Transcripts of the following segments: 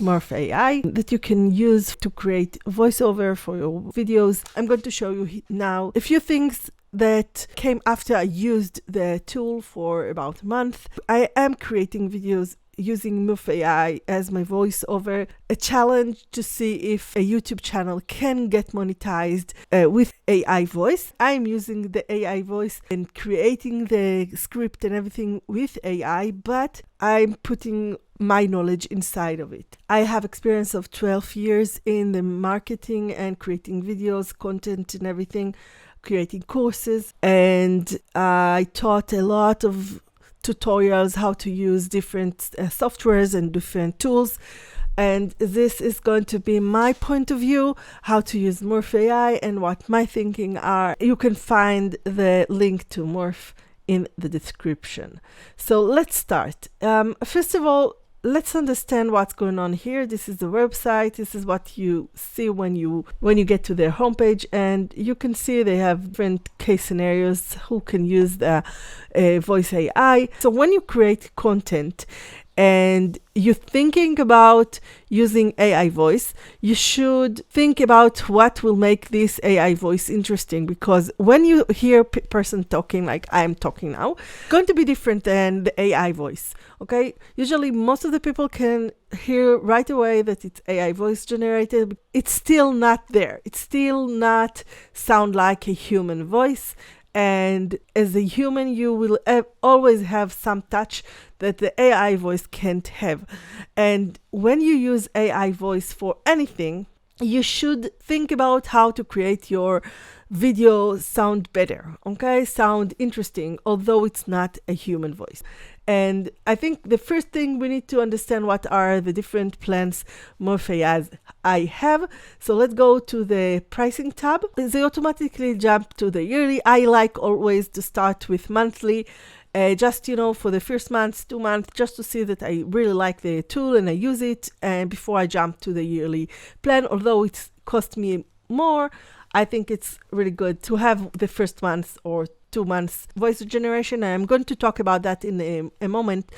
Murf.ai that you can use to create voiceover for your videos. I'm going to show you now a few things that came after I used the tool for about a month. I am creating videos using Murf.ai as my voiceover, a challenge to see if a YouTube channel can get monetized with AI voice. I'm using the AI voice and creating the script and everything with AI, but I'm putting my knowledge inside of it. I have experience of 12 years in the marketing and creating videos, content and everything, creating courses, and I taught a lot of tutorials how to use different softwares and different tools, and this is going to be my point of view how to use Murf.ai and what my thinking are. You can find the link to Murf in the description. So let's start. First of all, let's understand what's going on here. This is the website. This is what you see when you get to their homepage, and you can see they have different case scenarios who can use the voice AI. So when you create content and you're thinking about using AI voice, you should think about what will make this AI voice interesting, because when you hear a person talking like I'm talking now, it's going to be different than the AI voice. Okay, usually most of the people can hear right away that it's AI voice generated. It's still not there. It's still not sound like a human voice. And as a human, you will always have some touch that the AI voice can't have. And when you use AI voice for anything, you should think about how to create your video sound better, okay? Sound interesting, although it's not a human voice. And I think the first thing we need to understand what are the different plans Murf.ai have. So let's go to the pricing tab. They automatically jump to the yearly. I like always to start with monthly, just, for the first month, 2 months, just to see that I really like the tool and I use it, and before I jump to the yearly plan. Although it's cost me more, I think it's really good to have the first month or 2 months voice generation. I'm going to talk about that in a moment,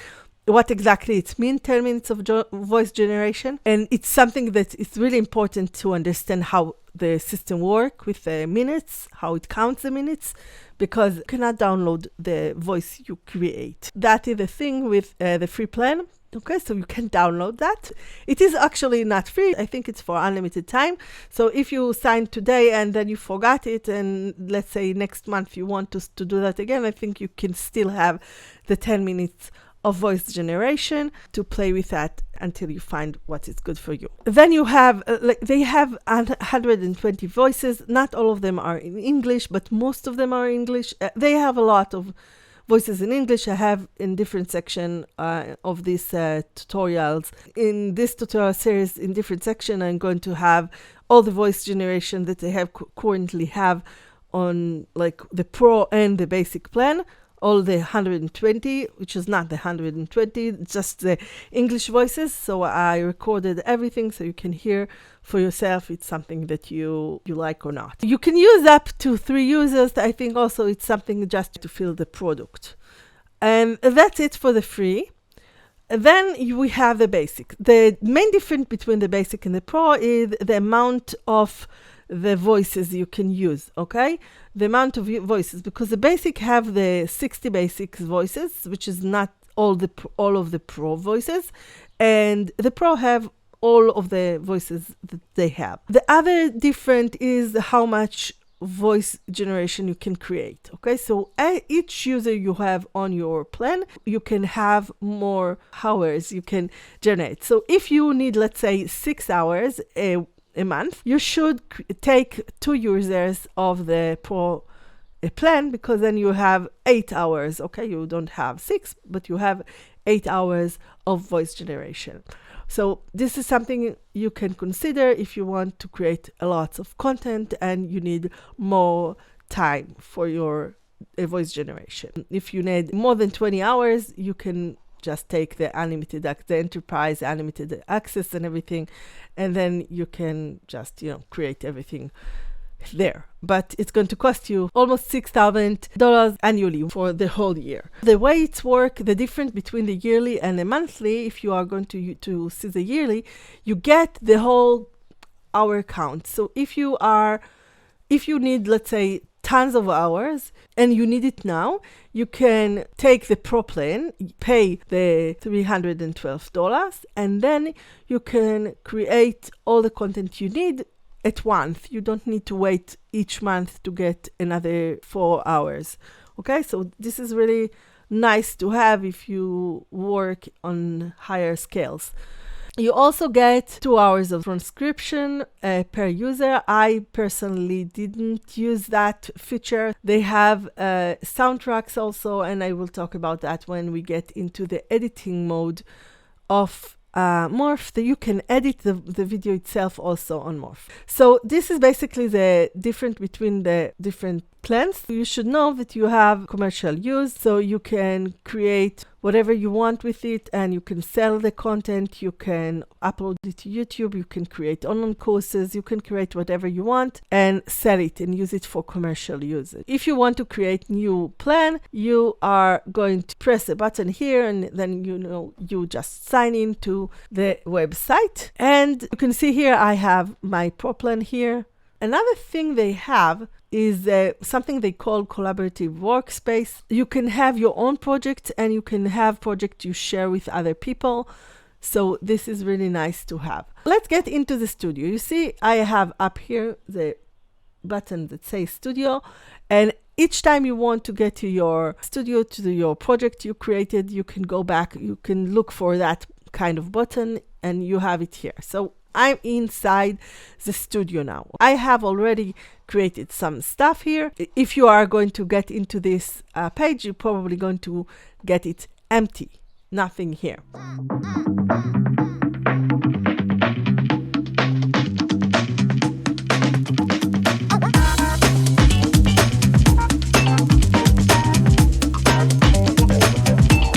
what exactly it means, 10 minutes of voice generation. And it's something that is really important to understand how the system works with the minutes, how it counts the minutes, because you cannot download the voice you create. That is the thing with the free plan. Okay, so you can download that. It is actually not free. I think it's for unlimited time. So if you sign today and then you forgot it, and let's say next month you want to do that again, I think you can still have the 10 minutes of voice generation to play with that until you find what is good for you. Then you have, they have 120 voices. Not all of them are in English, but most of them are English. They have a lot of voices in English. I have in different section of these tutorials. In this tutorial series, in different section, I'm going to have all the voice generation that they have currently have on like the Pro and the basic plan. All the 120, which is not the 120, just the English voices. So I recorded everything so you can hear for yourself it's something that you like or not. You can use up to 3 users. I think also it's something just to fill the product. And that's it for the free. Then we have the basic. The main difference between the basic and the pro is the amount of the voices you can use, okay? The amount of voices, because the basic have the 60 basic voices, which is not all of the pro voices, and the pro have all of the voices that they have. The other difference is how much voice generation you can create, okay? So each user you have on your plan, you can have more hours you can generate. So if you need, let's say, 6 hours a month, you should take 2 users of the Pro plan, because then you have 8 hours. Okay, you don't have 6, but you have 8 hours of voice generation. So this is something you can consider if you want to create a lot of content and you need more time for your voice generation. If you need more than 20 hours, you can just take the unlimited, the enterprise unlimited access and everything, and then you can just create everything there, but it's going to cost you almost $6,000 annually for the whole year. The way it's work, the difference between the yearly and the monthly, if you are going to see the yearly, you get the whole hour count. So if you need, let's say, tons of hours and you need it now, you can take the pro plan, pay the $312, and then you can create all the content you need at once. You don't need to wait each month to get another 4 hours. Okay, so this is really nice to have if you work on higher scales. You also get 2 hours of transcription per user. I personally didn't use that feature. They have soundtracks also, and I will talk about that when we get into the editing mode of Murf, that you can edit the video itself also on Murf. So this is basically the difference between the different plans. You should know that you have commercial use, so you can create whatever you want with it, and you can sell the content, you can upload it to YouTube, you can create online courses, you can create whatever you want and sell it and use it for commercial use. If you want to create new plan, you are going to press a button here, and then you just sign in to the website. And you can see here I have my pro plan here. Another thing they have is something they call collaborative workspace. You can have your own project, and you can have projects you share with other people. So this is really nice to have. Let's get into the studio. You see, I have up here the button that says studio, and each time you want to get to your studio, to your project you created, you can go back, you can look for that kind of button, and you have it here. So I'm inside the studio now. I have already created some stuff here. If you are going to get into this page, you're probably going to get it empty, nothing here.